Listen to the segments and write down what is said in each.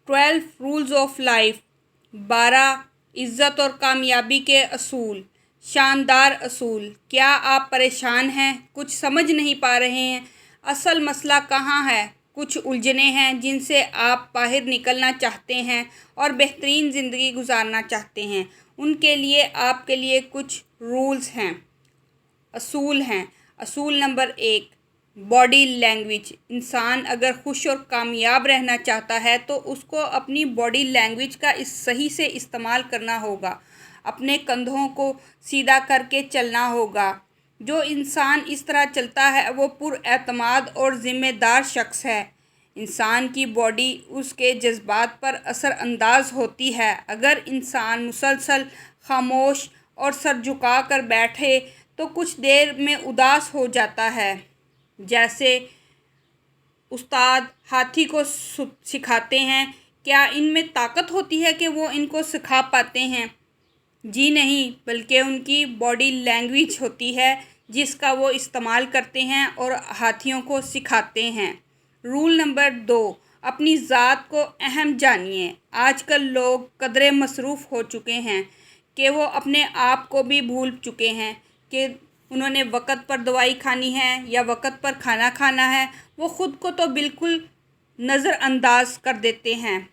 12 rules of life, 12 इज़्ज़त और कामयाबी के असूल, शानदार असूल। क्या आप परेशान हैं, कुछ समझ नहीं पा रहे हैं, असल मसला कहाँ है? कुछ उलझने हैं जिनसे आप बाहर निकलना चाहते हैं और बेहतरीन ज़िंदगी गुजारना चाहते हैं। उनके लिए आपके लिए कुछ रूल्स हैं, असूल हैं। असूल नंबर 1, बॉडी लैंग्वेज। इंसान अगर खुश और कामयाब रहना चाहता है तो उसको अपनी बॉडी लैंग्वेज का सही से इस्तेमाल करना होगा। अपने कंधों को सीधा करके चलना होगा। जो इंसान इस तरह चलता है वो पुरएतमाद और ज़िम्मेदार शख्स है। इंसान की बॉडी उसके जज्बात पर असर अंदाज होती है। अगर इंसान मुसलसल खामोश और सर झुका कर बैठे तो कुछ देर में उदास हो जाता है। जैसे उस्ताद हाथी को सिखाते हैं, क्या इनमें ताकत होती है कि वो इनको सिखा पाते हैं? जी नहीं, बल्कि उनकी बॉडी लैंग्वेज होती है जिसका वो इस्तेमाल करते हैं और हाथियों को सिखाते हैं। रूल नंबर 2, अपनी ज़ात को अहम जानिए। आजकल लोग कदरे मसरूफ़ हो चुके हैं कि वो अपने आप को भी भूल चुके हैं कि उन्होंने वक़्त पर दवाई खानी है या वक़्त पर खाना खाना है। वो ख़ुद को तो बिल्कुल नज़रअंदाज कर देते हैं।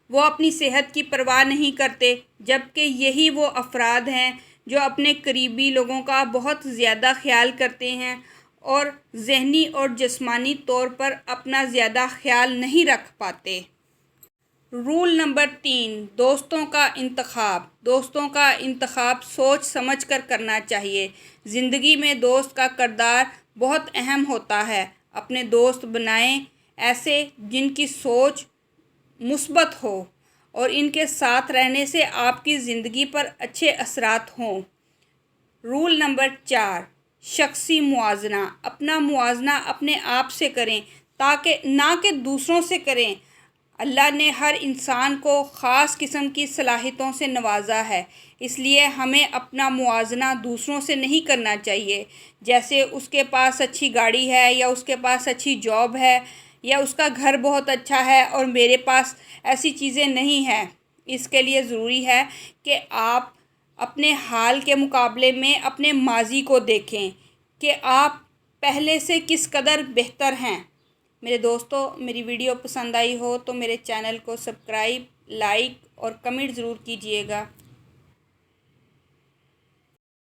वो अपनी सेहत की परवाह नहीं करते, जबकि यही वो अफराद हैं जो अपने करीबी लोगों का बहुत ज़्यादा ख्याल करते हैं और ज़हनी और जिस्मानी तौर पर अपना ज़्यादा ख्याल नहीं रख पाते। रूल नंबर 3, दोस्तों का इंतखाब। दोस्तों का इंतखाब सोच समझ कर करना चाहिए। ज़िंदगी में दोस्त का किरदार बहुत अहम होता है। अपने दोस्त बनाएं ऐसे जिनकी सोच मुस्बत हो और इनके साथ रहने से आपकी ज़िंदगी पर अच्छे असरात हों। Rule number 4, शख्सी मुआजना। अपना मुआजना अपने आप से करें ताकि ना कि दूसरों से करें। अल्लाह ने हर इंसान को ख़ास किस्म की सलाहियतों से नवाजा है, इसलिए हमें अपना मुआजना दूसरों से नहीं करना चाहिए। जैसे उसके पास अच्छी गाड़ी है या उसके पास अच्छी जॉब है या उसका घर बहुत अच्छा है और मेरे पास ऐसी चीज़ें नहीं हैं। इसके लिए ज़रूरी है कि आप अपने हाल के मुकाबले में अपने माजी को देखें कि आप पहले से किस कदर बेहतर हैं। मेरे दोस्तों, मेरी वीडियो पसंद आई हो तो मेरे चैनल को सब्सक्राइब, लाइक और कमेंट ज़रूर कीजिएगा।